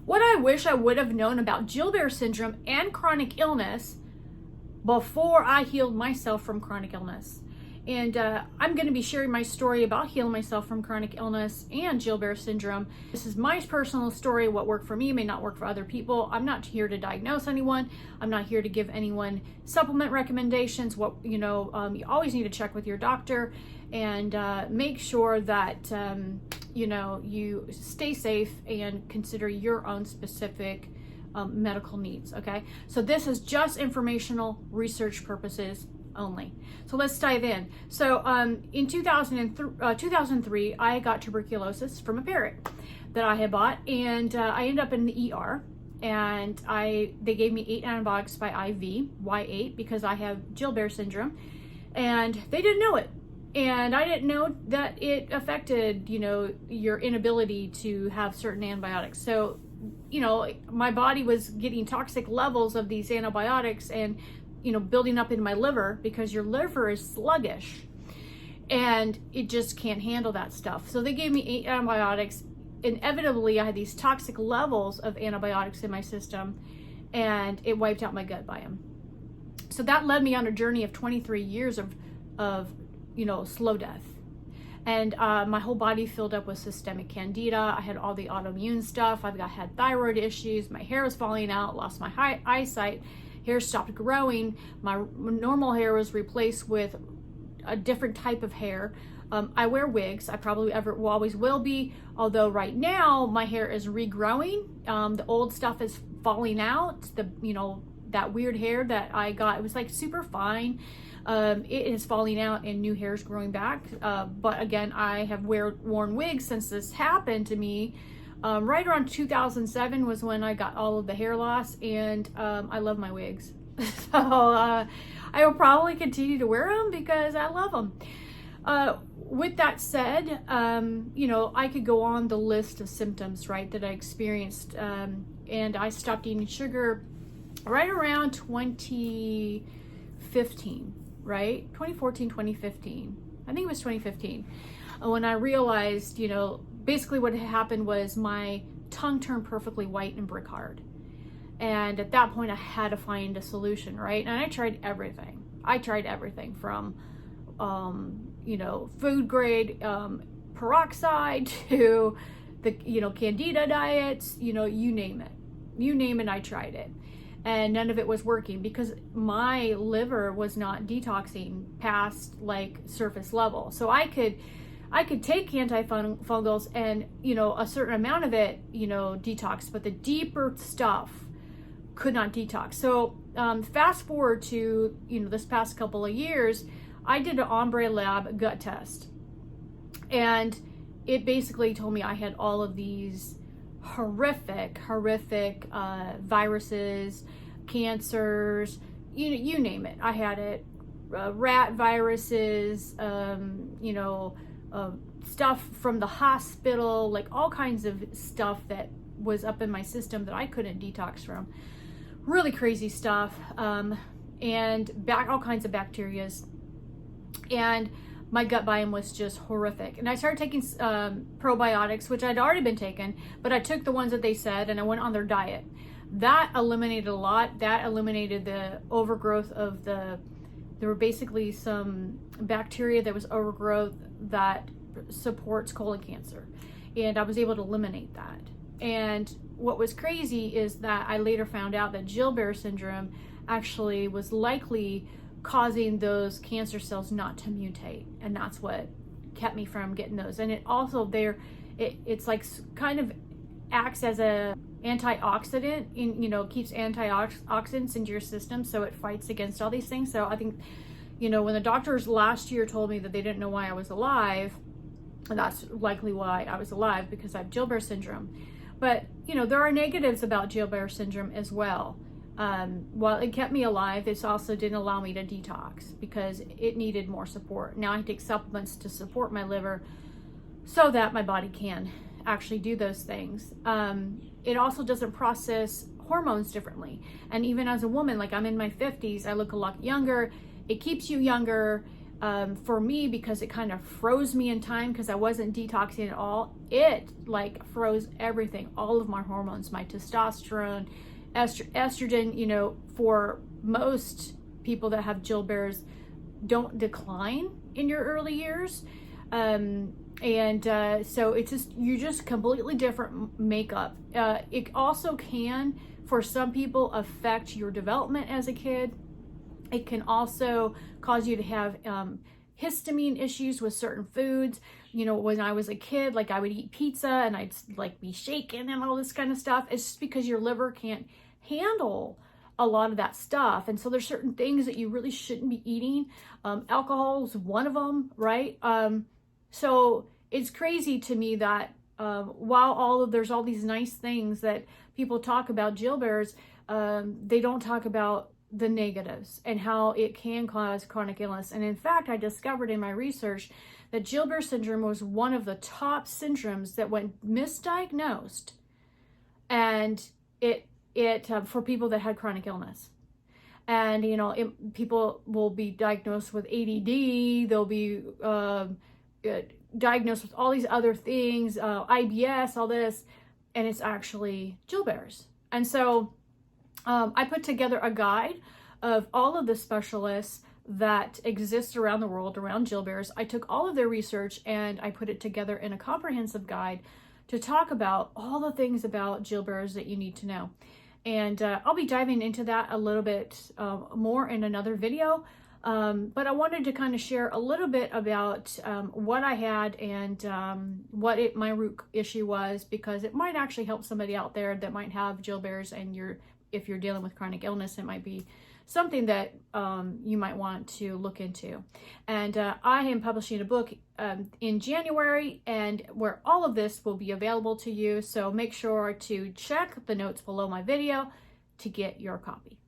what I wish I would have known about Gilbert syndrome and chronic illness before I healed myself from chronic illness. And I'm going to be sharing my story about healing myself from chronic illness and Gilbert syndrome. This is my personal story. What worked for me may not work for other people. I'm not here to diagnose anyone. I'm not here to give anyone supplement recommendations. You always need to check with your doctor and make sure that you stay safe and consider your own specific medical needs. Okay, so this is just informational research purposes only. So let's dive in. So in 2003, I got tuberculosis from a parrot that I had bought, and I ended up in the ER, and they gave me 8 antibiotics by IV. Why 8? Because I have Gilbert syndrome, and they didn't know it. And I didn't know that it affected, your inability to have certain antibiotics. So, my body was getting toxic levels of these antibiotics and building up in my liver, because your liver is sluggish and it just can't handle that stuff. So they gave me 8 antibiotics. Inevitably, I had these toxic levels of antibiotics in my system, and it wiped out my gut biome. So that led me on a journey of 23 years of slow death. And my whole body filled up with systemic candida. I had all the autoimmune stuff. I had thyroid issues. My hair was falling out, lost my eyesight. Hair stopped growing. My normal hair was replaced with a different type of hair. I wear wigs. I probably always will be. Although right now my hair is regrowing. The old stuff is falling out. That weird hair that I got, it was like super fine. It is falling out and new hair is growing back. But again, I have worn wigs since this happened to me. Right around 2007 was when I got all of the hair loss, and I love my wigs. So I will probably continue to wear them because I love them. With that said, I could go on the list of symptoms, right, that I experienced. And I stopped eating sugar right around 2015, right? 2014, 2015. I think it was 2015. When I realized, basically what had happened was my tongue turned perfectly white and brick hard. And at that point I had to find a solution, right? And I tried everything. I tried everything from, food grade peroxide to the, candida diets, you name it. You name it, I tried it. And none of it was working because my liver was not detoxing past like surface level. So I could take antifungals and, a certain amount of it, detox, but the deeper stuff could not detox. So fast forward to, this past couple of years, I did an Ombre Lab gut test. And it basically told me I had all of these horrific viruses, cancers, you name it. I had it, rat viruses, stuff from the hospital, like all kinds of stuff that was up in my system that I couldn't detox from. Really crazy stuff, and all kinds of bacterias. And my gut biome was just horrific. And I started taking probiotics, which I'd already been taking, but I took the ones that they said and I went on their diet. That eliminated a lot. That eliminated the overgrowth of there were basically some bacteria that was overgrowth that supports colon cancer. And I was able to eliminate that. And what was crazy is that I later found out that Gilbert syndrome actually was likely causing those cancer cells not to mutate, and that's what kept me from getting those. And it also it's like kind of acts as a antioxidant keeps antioxidants into your system, so it fights against all these things. So I think when the doctors last year told me that they didn't know why I was alive, and that's likely why I was alive, because I have Gilbert syndrome. But there are negatives about Gilbert syndrome as well. While it kept me alive, it also didn't allow me to detox because it needed more support. Now I take supplements to support my liver so that my body can actually do those things. It also doesn't process hormones differently. And even as a woman, like I'm in my 50s, I look a lot younger. It keeps you younger. For me, because it kind of froze me in time because I wasn't detoxing at all, it like froze everything, all of my hormones, my testosterone, estrogen, you know, for most people that have Gilbert's don't decline in your early years. So it's just, you're just completely different makeup. It also can, for some people, affect your development as a kid. It can also cause you to have histamine issues with certain foods. You know, when I was a kid, like I would eat pizza and I'd like be shaking and all this kind of stuff. It's just because your liver can't handle a lot of that stuff. And so there's certain things that you really shouldn't be eating. Alcohol is one of them, right? So it's crazy to me that while there's all these nice things that people talk about Gilbert's, they don't talk about the negatives and how it can cause chronic illness. And in fact, I discovered in my research that Gilbert syndrome was one of the top syndromes that went misdiagnosed, and it for people that had chronic illness. And you know, people will be diagnosed with ADD, they'll be diagnosed with all these other things, IBS, all this, and it's actually Gilbert's. And so I put together a guide of all of the specialists that exist around the world around Gilbert's. I took all of their research and I put it together in a comprehensive guide to talk about all the things about Gilbert's that you need to know. And I'll be diving into that a little bit more in another video. But I wanted to kind of share a little bit about what I had and what my root issue was, because it might actually help somebody out there that might have Gilbert's, and if you're dealing with chronic illness, it might be something that you might want to look into. And I am publishing a book in January, and where all of this will be available to you. So make sure to check the notes below my video to get your copy.